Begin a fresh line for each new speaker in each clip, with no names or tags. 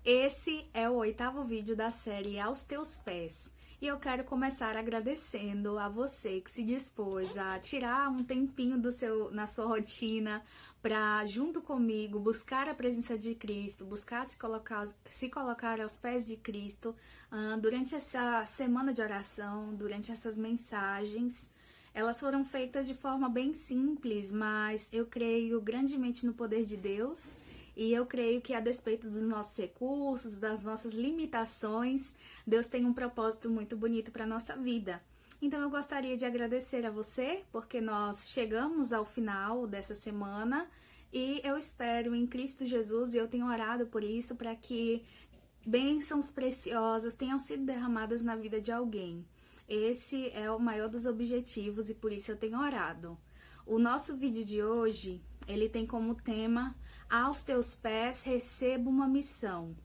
Esse é o 8º vídeo da série Aos Teus Pés. E eu quero começar agradecendo a você que se dispôs a tirar um tempinho na sua rotina para, junto comigo, buscar a presença de Cristo, buscar se colocar aos pés de Cristo durante essa semana de oração, durante essas mensagens. Elas foram feitas de forma bem simples, mas eu creio grandemente no poder de Deus. E eu creio que, a despeito dos nossos recursos, das nossas limitações, Deus tem um propósito muito bonito para a nossa vida. Então eu gostaria de agradecer a você, porque nós chegamos ao final dessa semana e eu espero em Cristo Jesus, e eu tenho orado por isso, para que bênçãos preciosas tenham sido derramadas na vida de alguém. Esse é o maior dos objetivos e por isso eu tenho orado. O nosso vídeo de hoje, ele tem como tema: aos teus pés recebo uma missão.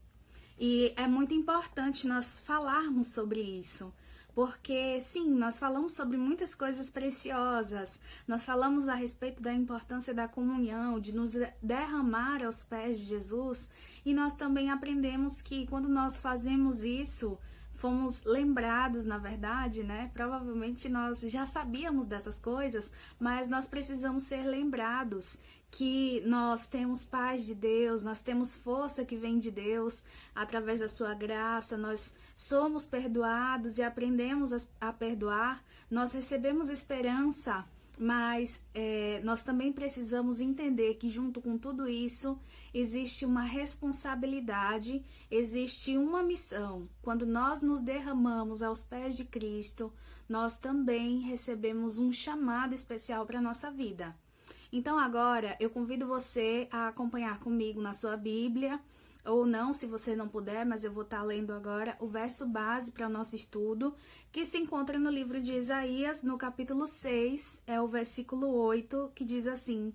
E é muito importante nós falarmos sobre isso, porque sim, nós falamos sobre muitas coisas preciosas, nós falamos a respeito da importância da comunhão, de nos derramar aos pés de Jesus, e nós também aprendemos que quando nós fazemos isso, fomos lembrados, na verdade, né? Provavelmente nós já sabíamos dessas coisas, mas nós precisamos ser lembrados que nós temos paz de Deus, nós temos força que vem de Deus através da sua graça, nós somos perdoados e aprendemos a perdoar, nós recebemos esperança. Mas nós também precisamos entender que, junto com tudo isso, existe uma responsabilidade, existe uma missão. Quando nós nos derramamos aos pés de Cristo, nós também recebemos um chamado especial para a nossa vida. Então agora eu convido você a acompanhar comigo na sua Bíblia, ou não, se você não puder, mas eu vou estar lendo agora o verso base para o nosso estudo, que se encontra no livro de Isaías, no capítulo 6, é o versículo 8, que diz assim: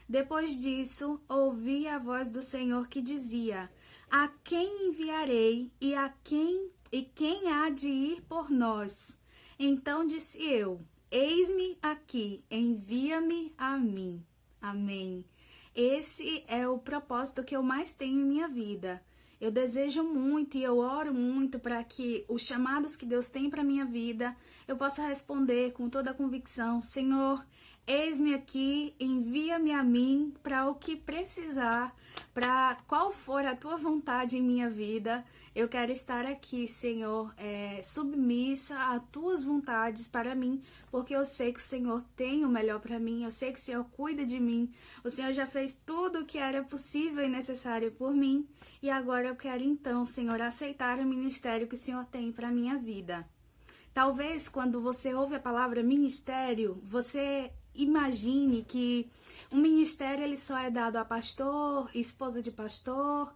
Depois disso, ouvi a voz do Senhor que dizia: A quem enviarei e quem há de ir por nós? Então disse eu: Eis-me aqui, envia-me a mim. Amém. Esse é o propósito que eu mais tenho em minha vida. Eu desejo muito e eu oro muito para que os chamados que Deus tem para minha vida, eu possa responder com toda a convicção: Senhor, eis-me aqui, envia-me a mim para o que precisar, para qual for a tua vontade em minha vida. Eu quero estar aqui, Senhor, submissa a tuas vontades para mim, porque eu sei que o Senhor tem o melhor para mim, eu sei que o Senhor cuida de mim, o Senhor já fez tudo o que era possível e necessário por mim, e agora eu quero então, Senhor, aceitar o ministério que o Senhor tem para minha vida. Talvez quando você ouve a palavra ministério, você imagine que um ministério ele só é dado a pastor, esposa de pastor,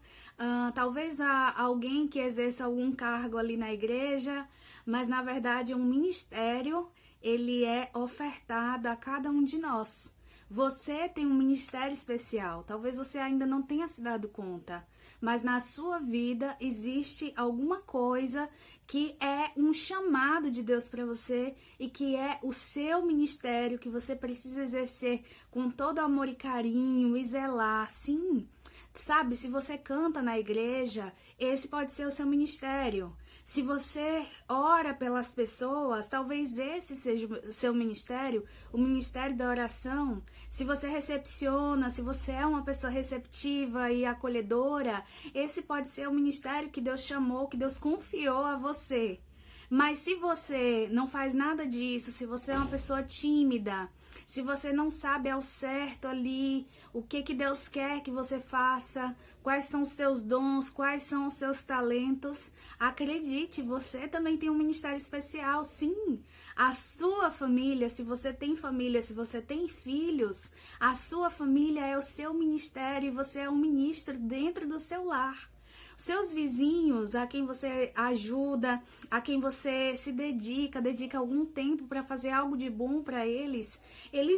talvez a alguém que exerça algum cargo ali na igreja, mas na verdade um ministério ele é ofertado a cada um de nós. Você tem um ministério especial, talvez você ainda não tenha se dado conta, mas na sua vida existe alguma coisa que é um chamado de Deus para você e que é o seu ministério, que você precisa exercer com todo amor e carinho e zelar. Sim, sabe, se você canta na igreja, esse pode ser o seu ministério. Se você ora pelas pessoas, talvez esse seja o seu ministério, o ministério da oração. Se você recepciona, se você é uma pessoa receptiva e acolhedora, esse pode ser o ministério que Deus chamou, que Deus confiou a você. Mas se você não faz nada disso, se você é uma pessoa tímida, se você não sabe ao certo ali o que Deus quer que você faça, quais são os seus dons, quais são os seus talentos, acredite, você também tem um ministério especial, sim. A sua família, se você tem família, se você tem filhos, a sua família é o seu ministério e você é um ministro dentro do seu lar. Seus vizinhos, a quem você ajuda, a quem você se dedica algum tempo para fazer algo de bom para eles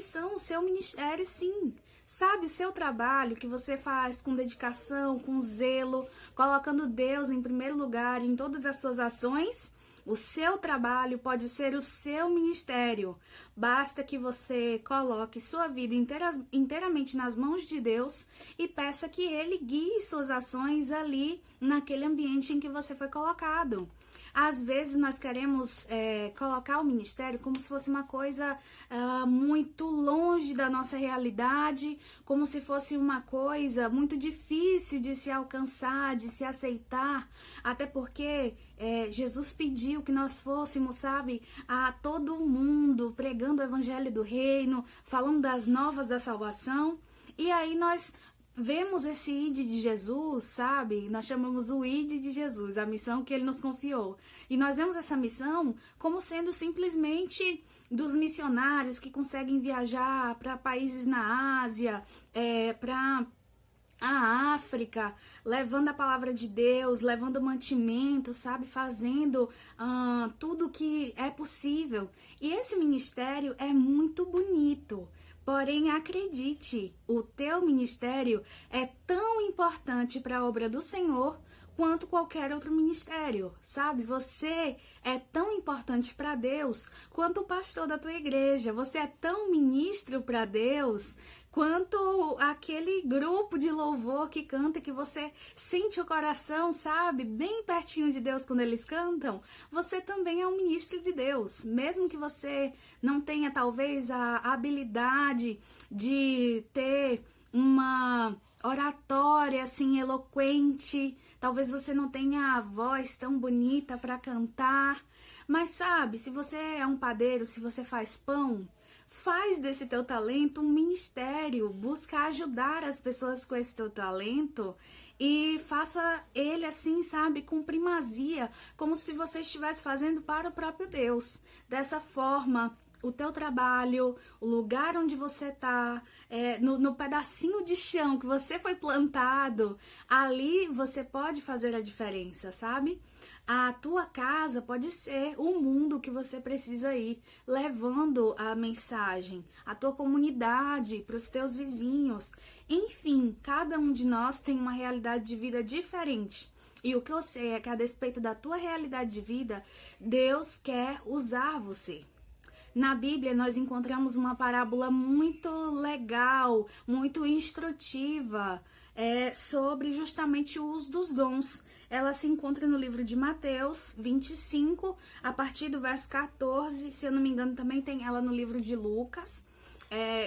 são o seu ministério, sim. Sabe, seu trabalho que você faz com dedicação, com zelo, colocando Deus em primeiro lugar em todas as suas ações, O seu trabalho pode ser o seu ministério. Basta que você coloque sua vida inteiramente nas mãos de Deus e peça que Ele guie suas ações ali naquele ambiente em que você foi colocado. Às vezes nós queremos colocar o ministério como se fosse uma coisa muito longe da nossa realidade, como se fosse uma coisa muito difícil de se alcançar, de se aceitar, até porque Jesus pediu que nós fôssemos, sabe, a todo mundo, pregando o evangelho do reino, falando das novas da salvação, e aí nós vemos esse ID de Jesus, sabe? Nós chamamos o ID de Jesus, a missão que ele nos confiou. E nós vemos essa missão como sendo simplesmente dos missionários que conseguem viajar para países na Ásia, para a África, levando a palavra de Deus, levando mantimento, sabe? Fazendo tudo que é possível. E esse ministério é muito bonito. Porém, acredite, o teu ministério é tão importante para a obra do Senhor quanto qualquer outro ministério, sabe? Você é tão importante para Deus quanto o pastor da tua igreja. Você é tão ministro para Deus quanto aquele grupo de louvor que canta, que você sente o coração, sabe? Bem pertinho de Deus quando eles cantam. Você também é um ministro de Deus. Mesmo que você não tenha, talvez, a habilidade de ter uma oratória, assim, eloquente. Talvez você não tenha a voz tão bonita para cantar. Mas, sabe, se você é um padeiro, se você faz pão, faz desse teu talento um ministério, busca ajudar as pessoas com esse teu talento e faça ele assim, sabe, com primazia, como se você estivesse fazendo para o próprio Deus. Dessa forma, o teu trabalho, o lugar onde você está, no pedacinho de chão que você foi plantado, ali você pode fazer a diferença, sabe? A tua casa pode ser o mundo que você precisa ir, levando a mensagem, a tua comunidade, para os teus vizinhos. Enfim, cada um de nós tem uma realidade de vida diferente. E o que eu sei é que, a despeito da tua realidade de vida, Deus quer usar você. Na Bíblia, nós encontramos uma parábola muito legal, muito instrutiva, sobre justamente o uso dos dons. Ela se encontra no livro de Mateus 25, a partir do verso 14, se eu não me engano também tem ela no livro de Lucas.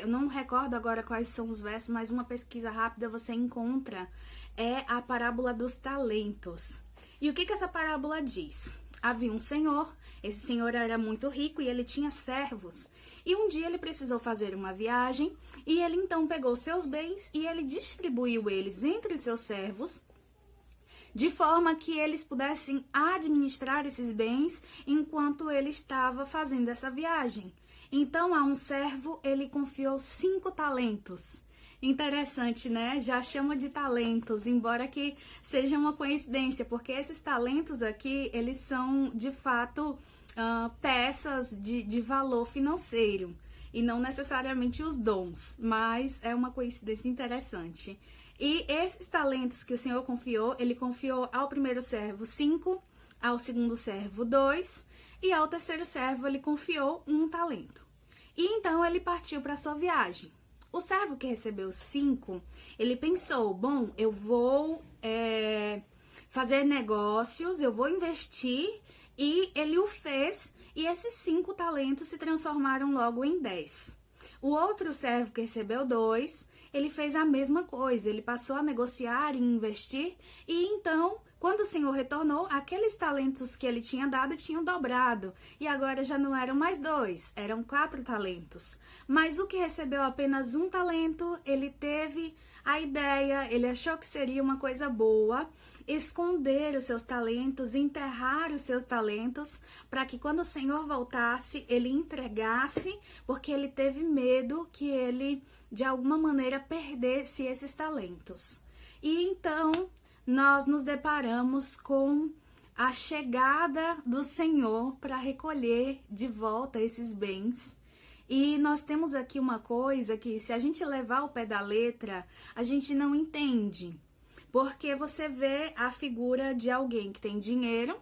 Eu não recordo agora quais são os versos, mas uma pesquisa rápida você encontra. É a parábola dos talentos. E o que essa parábola diz? Havia um senhor, esse senhor era muito rico e ele tinha servos. E um dia ele precisou fazer uma viagem e ele então pegou seus bens e ele distribuiu eles entre os seus servos, de forma que eles pudessem administrar esses bens enquanto ele estava fazendo essa viagem. Então, a um servo, ele confiou 5 talentos. Interessante, né? Já chama de talentos, embora que seja uma coincidência, porque esses talentos aqui, eles são, de fato, peças de valor financeiro, e não necessariamente os dons, mas é uma coincidência interessante. E esses talentos que o Senhor confiou, ele confiou ao primeiro servo 5, ao segundo servo 2, e ao terceiro servo ele confiou 1 talento. E então ele partiu para sua viagem. O servo que recebeu 5, ele pensou, bom, eu vou fazer negócios, eu vou investir, e ele o fez, e esses 5 talentos se transformaram logo em 10. O outro servo que recebeu 2, ele fez a mesma coisa, ele passou a negociar e investir, e então, quando o Senhor retornou, aqueles talentos que ele tinha dado tinham dobrado, e agora já não eram mais 2, eram 4 talentos. Mas o que recebeu apenas 1 talento, ele teve a ideia, ele achou que seria uma coisa boa, esconder os seus talentos, enterrar os seus talentos, para que quando o Senhor voltasse, ele entregasse, porque ele teve medo que ele, de alguma maneira, perdesse esses talentos. E então, nós nos deparamos com a chegada do Senhor para recolher de volta esses bens. E nós temos aqui uma coisa que, se a gente levar ao pé da letra, a gente não entende. Porque você vê a figura de alguém que tem dinheiro,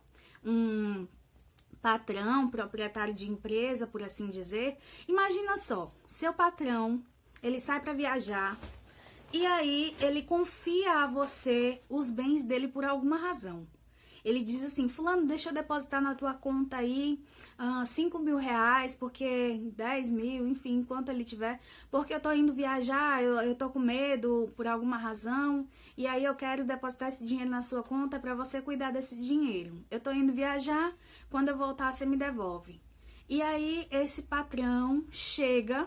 um patrão, proprietário de empresa, por assim dizer, imagina só, seu patrão, ele sai para viajar e aí ele confia a você os bens dele por alguma razão. Ele diz assim, fulano, deixa eu depositar na tua conta aí 5 mil reais, porque 10 mil, enfim, quanto ele tiver, porque eu tô indo viajar, eu tô com medo por alguma razão, e aí eu quero depositar esse dinheiro na sua conta para você cuidar desse dinheiro. Eu tô indo viajar, quando eu voltar você me devolve. E aí esse patrão chega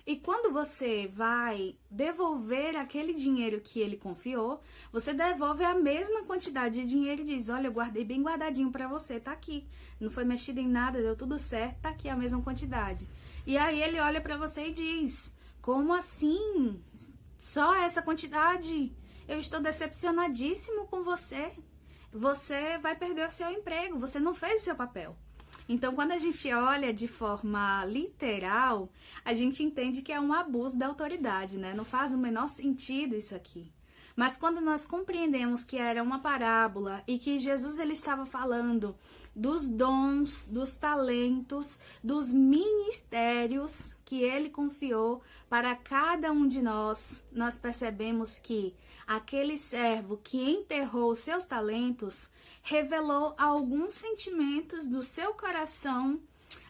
e quando você vai devolver aquele dinheiro que ele confiou, você devolve a mesma quantidade de dinheiro e diz, olha, eu guardei bem guardadinho pra você, tá aqui. Não foi mexido em nada, deu tudo certo, tá aqui a mesma quantidade. E aí ele olha pra você e diz, como assim? Só essa quantidade? Eu estou decepcionadíssimo com você. Você vai perder o seu emprego, você não fez o seu papel. Então, quando a gente olha de forma literal, a gente entende que é um abuso da autoridade, né? Não faz o menor sentido isso aqui. Mas quando nós compreendemos que era uma parábola e que Jesus ele estava falando dos dons, dos talentos, dos ministérios que ele confiou para cada um de nós, nós percebemos que aquele servo que enterrou seus talentos revelou alguns sentimentos do seu coração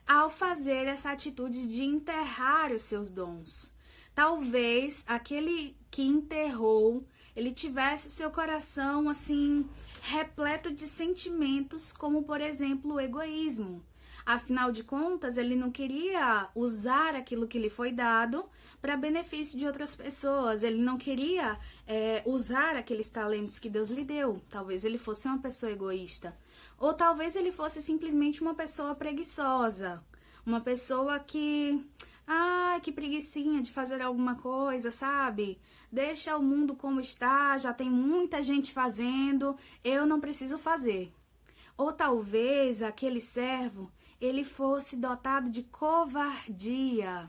ao fazer essa atitude de enterrar os seus dons. Talvez aquele que enterrou, ele tivesse o seu coração assim repleto de sentimentos, como por exemplo o egoísmo. Afinal de contas, ele não queria usar aquilo que lhe foi dado para benefício de outras pessoas. Ele não queria usar aqueles talentos que Deus lhe deu. Talvez ele fosse uma pessoa egoísta. Ou talvez ele fosse simplesmente uma pessoa preguiçosa. Uma pessoa que... que preguicinha de fazer alguma coisa, sabe? Deixa o mundo como está, já tem muita gente fazendo, eu não preciso fazer. Ou talvez aquele servo, ele fosse dotado de covardia.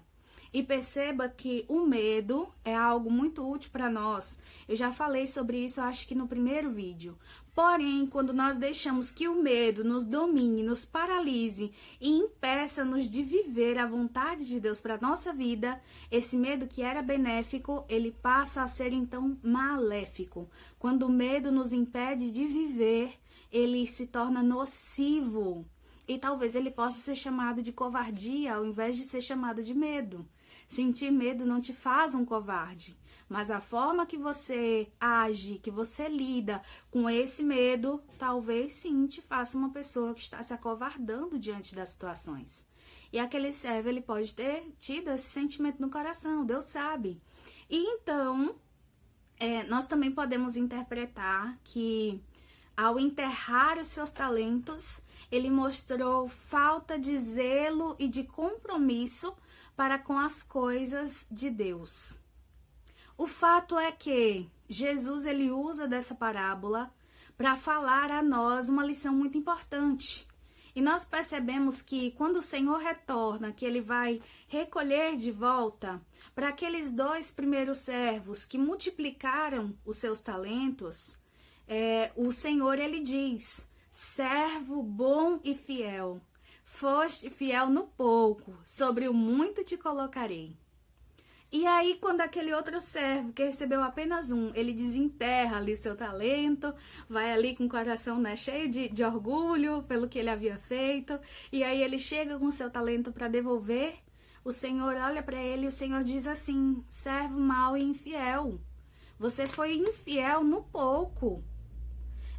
E perceba que o medo é algo muito útil para nós. Eu já falei sobre isso, acho que no primeiro vídeo. Porém, quando nós deixamos que o medo nos domine, nos paralise e impeça-nos de viver a vontade de Deus para a nossa vida, esse medo que era benéfico, ele passa a ser então maléfico. Quando o medo nos impede de viver, ele se torna nocivo. E talvez ele possa ser chamado de covardia ao invés de ser chamado de medo. Sentir medo não te faz um covarde, mas a forma que você age, que você lida com esse medo, talvez sim te faça uma pessoa que está se acovardando diante das situações. E aquele servo, ele pode ter tido esse sentimento no coração, Deus sabe. E então, nós também podemos interpretar que ao enterrar os seus talentos, ele mostrou falta de zelo e de compromisso para com as coisas de Deus. O fato é que Jesus ele usa dessa parábola para falar a nós uma lição muito importante. E nós percebemos que quando o Senhor retorna, que ele vai recolher de volta para aqueles 2 primeiros servos que multiplicaram os seus talentos, o Senhor ele diz: servo bom e fiel, foste fiel no pouco, sobre o muito te colocarei. E aí, quando aquele outro servo que recebeu apenas um, ele desenterra ali o seu talento, vai ali com o coração cheio de orgulho pelo que ele havia feito, e aí ele chega com o seu talento para devolver, o Senhor olha para ele e o Senhor diz assim: servo mau e infiel, você foi infiel no pouco.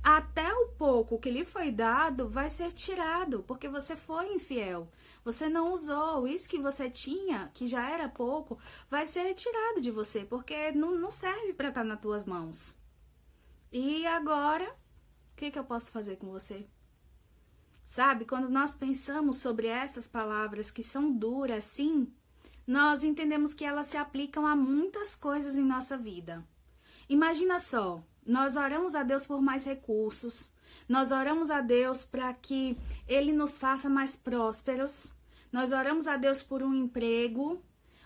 Até o pouco que lhe foi dado vai ser tirado, porque você foi infiel. Você não usou isso que você tinha, que já era pouco, vai ser retirado de você, porque não serve para estar nas tuas mãos. E agora, o que eu posso fazer com você? Sabe, quando nós pensamos sobre essas palavras que são duras, sim, nós entendemos que elas se aplicam a muitas coisas em nossa vida. Imagina só, nós oramos a Deus por mais recursos, nós oramos a Deus para que Ele nos faça mais prósperos, nós oramos a Deus por um emprego,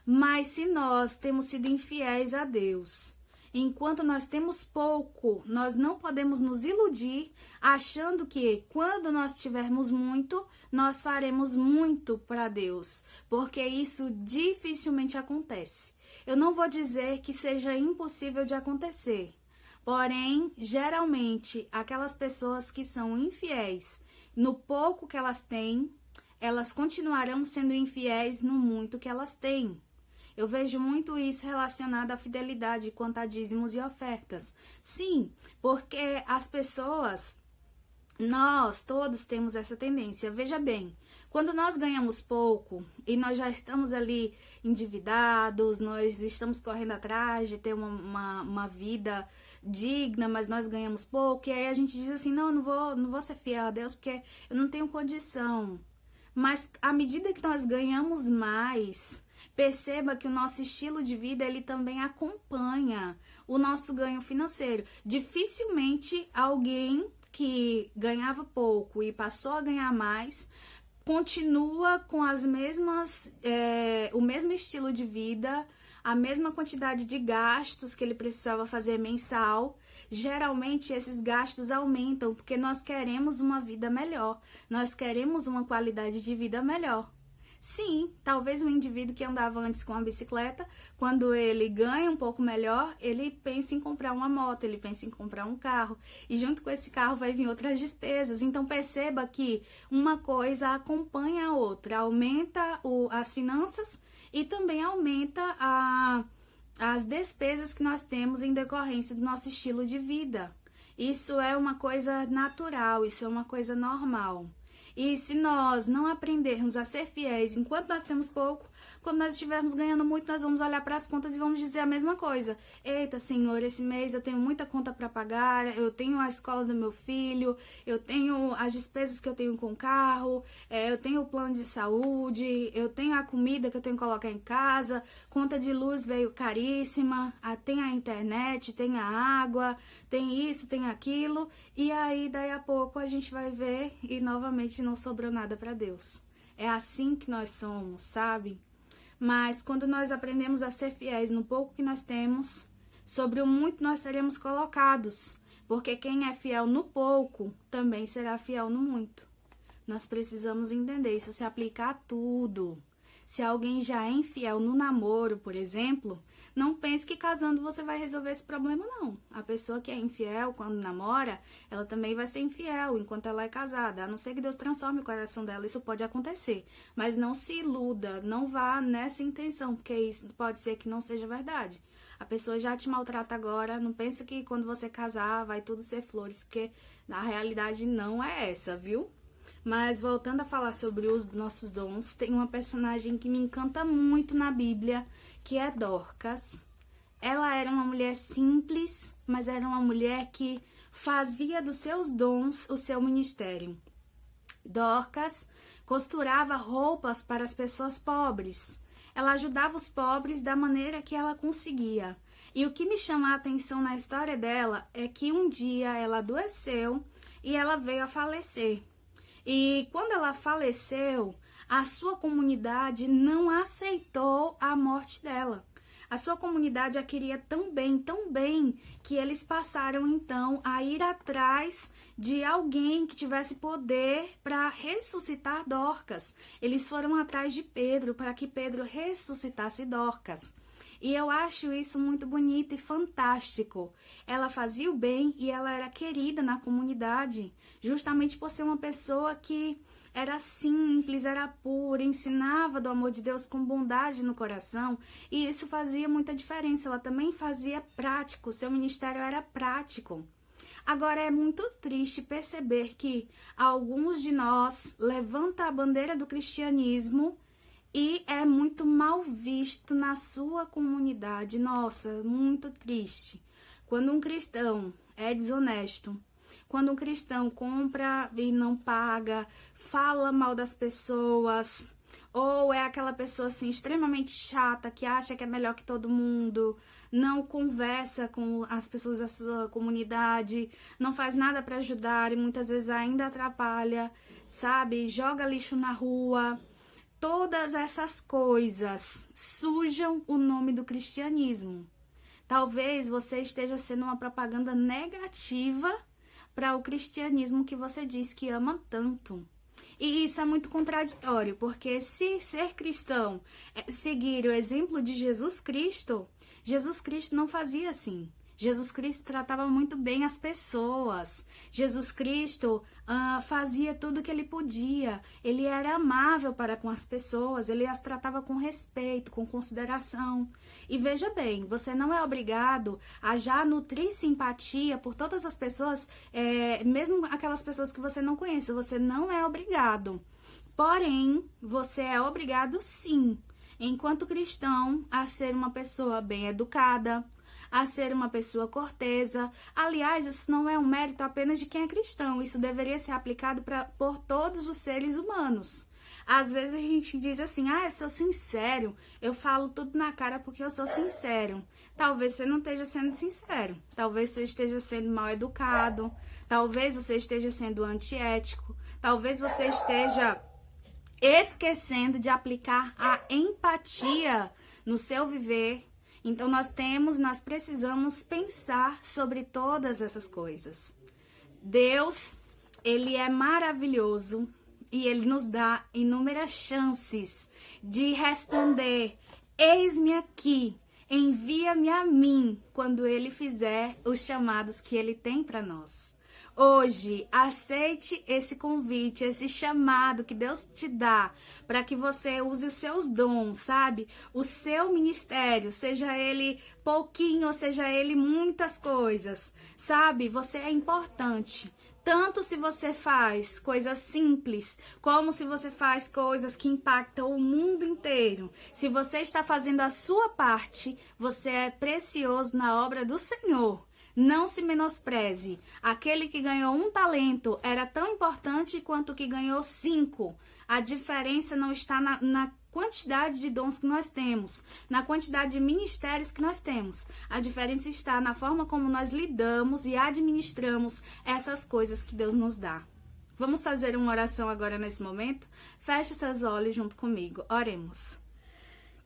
mas se nós temos sido infiéis a Deus, Enquanto nós temos pouco, nós não podemos nos iludir achando que quando nós tivermos muito, nós faremos muito para Deus, porque isso dificilmente acontece. Eu não vou dizer que seja impossível de acontecer, porém, geralmente, aquelas pessoas que são infiéis no pouco que elas têm, elas continuarão sendo infiéis no muito que elas têm. Eu vejo muito isso relacionado à fidelidade quanto a dízimos e ofertas. Sim, porque as pessoas, nós todos temos essa tendência. Veja bem, quando nós ganhamos pouco e nós já estamos ali endividados, nós estamos correndo atrás de ter uma vida digna, mas nós ganhamos pouco, e aí a gente diz assim, não vou ser fiel a Deus porque eu não tenho condição. Mas à medida que nós ganhamos mais, perceba que o nosso estilo de vida, ele também acompanha o nosso ganho financeiro. Dificilmente alguém que ganhava pouco e passou a ganhar mais, continua com as mesmas, o mesmo estilo de vida, a mesma quantidade de gastos que ele precisava fazer mensal. Geralmente esses gastos aumentam porque nós queremos uma vida melhor, nós queremos uma qualidade de vida melhor. Sim, talvez um indivíduo que andava antes com a bicicleta, quando ele ganha um pouco melhor, ele pensa em comprar uma moto, ele pensa em comprar um carro. E junto com esse carro vai vir outras despesas. Então perceba que uma coisa acompanha a outra, aumenta as finanças e também aumenta as despesas que nós temos em decorrência do nosso estilo de vida. Isso é uma coisa natural, isso é uma coisa normal. E se nós não aprendermos a ser fiéis enquanto nós temos pouco, quando nós estivermos ganhando muito, nós vamos olhar para as contas e vamos dizer a mesma coisa. Eita, Senhor, esse mês eu tenho muita conta para pagar, eu tenho a escola do meu filho, eu tenho as despesas que eu tenho com o carro, eu tenho o plano de saúde, eu tenho a comida que eu tenho que colocar em casa, conta de luz veio caríssima, tem a internet, tem a água, tem isso, tem aquilo, e aí daí a pouco a gente vai ver e novamente não sobrou nada para Deus. É assim que nós somos, sabe? Mas quando nós aprendemos a ser fiéis no pouco que nós temos, sobre o muito nós seremos colocados, porque quem é fiel no pouco também será fiel no muito. Nós precisamos entender, isso se aplica a tudo. Se alguém já é infiel no namoro, por exemplo, não pense que casando você vai resolver esse problema, não. A pessoa que é infiel quando namora, ela também vai ser infiel enquanto ela é casada. A não ser que Deus transforme o coração dela, isso pode acontecer. Mas não se iluda, não vá nessa intenção, porque isso pode ser que não seja verdade. A pessoa já te maltrata agora, não pensa que quando você casar vai tudo ser flores, porque na realidade não é essa, viu? Mas voltando a falar sobre os nossos dons, tem uma personagem que me encanta muito na Bíblia, que é Dorcas. Ela era uma mulher simples, mas era uma mulher que fazia dos seus dons o seu ministério. Dorcas costurava roupas para as pessoas pobres. Ela ajudava os pobres da maneira que ela conseguia. E o que me chama a atenção na história dela é que um dia ela adoeceu e ela veio a falecer. E quando ela faleceu, a sua comunidade não aceitou a morte dela. A sua comunidade a queria tão bem, que eles passaram então a ir atrás de alguém que tivesse poder para ressuscitar Dorcas. Eles foram atrás de Pedro para que Pedro ressuscitasse Dorcas. E eu acho isso muito bonito e fantástico. Ela fazia o bem e ela era querida na comunidade, justamente por ser uma pessoa que era simples, era pura, ensinava do amor de Deus com bondade no coração, e isso fazia muita diferença. Ela também fazia prático, seu ministério era prático. Agora é muito triste perceber que alguns de nós levantam a bandeira do cristianismo e é muito mal visto na sua comunidade. Nossa, muito triste. Quando um cristão é desonesto, quando um cristão compra e não paga, fala mal das pessoas, ou é aquela pessoa assim extremamente chata que acha que é melhor que todo mundo, não conversa com as pessoas da sua comunidade, não faz nada para ajudar e muitas vezes ainda atrapalha, sabe? Joga lixo na rua. Todas essas coisas sujam o nome do cristianismo. Talvez você esteja sendo uma propaganda negativa para o cristianismo que você diz que ama tanto. E isso é muito contraditório, porque se ser cristão é seguir o exemplo de Jesus Cristo não fazia assim. Jesus Cristo tratava muito bem as pessoas. Jesus Cristo fazia tudo o que ele podia. Ele era amável para com as pessoas. Ele as tratava com respeito, com consideração. E veja bem, você não é obrigado a já nutrir simpatia por todas as pessoas, mesmo aquelas pessoas que você não conhece. Você não é obrigado. Porém, você é obrigado sim, enquanto cristão, a ser uma pessoa bem educada, a ser uma pessoa cortesa. Aliás, isso não é um mérito apenas de quem é cristão, isso deveria ser aplicado por todos os seres humanos. Às vezes a gente diz assim, eu sou sincero, eu falo tudo na cara porque eu sou sincero. Talvez você não esteja sendo sincero, talvez você esteja sendo mal educado, talvez você esteja sendo antiético, talvez você esteja esquecendo de aplicar a empatia no seu viver. Então nós precisamos pensar sobre todas essas coisas. Deus, ele é maravilhoso e ele nos dá inúmeras chances de responder: eis-me aqui, envia-me a mim, quando ele fizer os chamados que ele tem para nós. Hoje, aceite esse convite, esse chamado que Deus te dá para que você use os seus dons, sabe? O seu ministério, seja ele pouquinho ou seja ele muitas coisas, sabe? Você é importante. Tanto se você faz coisas simples, como se você faz coisas que impactam o mundo inteiro. Se você está fazendo a sua parte, você é precioso na obra do Senhor. Não se menospreze. Aquele que ganhou 1 talento era tão importante quanto o que ganhou 5. A diferença não está na quantidade de dons que nós temos, na quantidade de ministérios que nós temos. A diferença está na forma como nós lidamos e administramos essas coisas que Deus nos dá. Vamos fazer uma oração agora nesse momento? Feche seus olhos junto comigo. Oremos.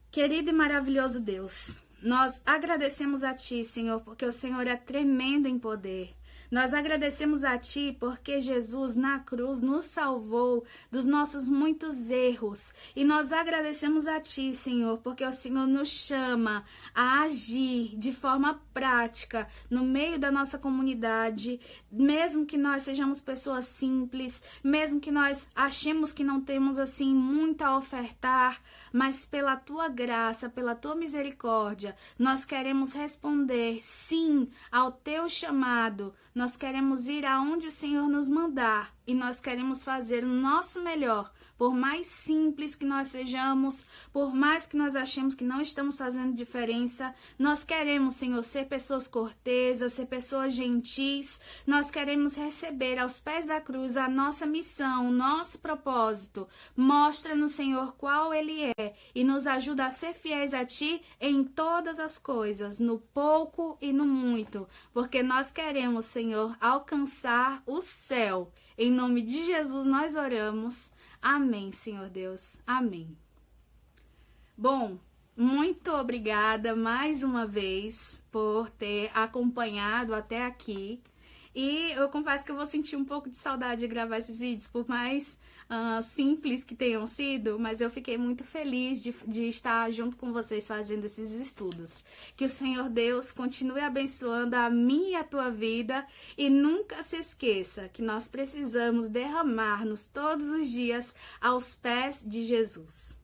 Querido e maravilhoso Deus, nós agradecemos a Ti, Senhor, porque o Senhor é tremendo em poder. Nós agradecemos a Ti porque Jesus na cruz nos salvou dos nossos muitos erros. E nós agradecemos a Ti, Senhor, porque o Senhor nos chama a agir de forma prática no meio da nossa comunidade, mesmo que nós sejamos pessoas simples, mesmo que nós achemos que não temos assim muito a ofertar, mas pela Tua graça, pela Tua misericórdia, nós queremos responder sim ao Teu chamado. Nós queremos ir aonde o Senhor nos mandar e nós queremos fazer o nosso melhor. Por mais simples que nós sejamos, por mais que nós achemos que não estamos fazendo diferença, nós queremos, Senhor, ser pessoas cortesas, ser pessoas gentis. Nós queremos receber aos pés da cruz a nossa missão, o nosso propósito. Mostra-nos, Senhor, qual ele é e nos ajuda a ser fiéis a Ti em todas as coisas, no pouco e no muito, porque nós queremos, Senhor, alcançar o céu. Em nome de Jesus nós oramos. Amém, Senhor Deus. Amém. Bom, muito obrigada mais uma vez por ter acompanhado até aqui. E eu confesso que eu vou sentir um pouco de saudade de gravar esses vídeos, por mais simples que tenham sido, mas eu fiquei muito feliz de estar junto com vocês fazendo esses estudos. Que o Senhor Deus continue abençoando a minha e a tua vida e nunca se esqueça que nós precisamos derramar-nos todos os dias aos pés de Jesus.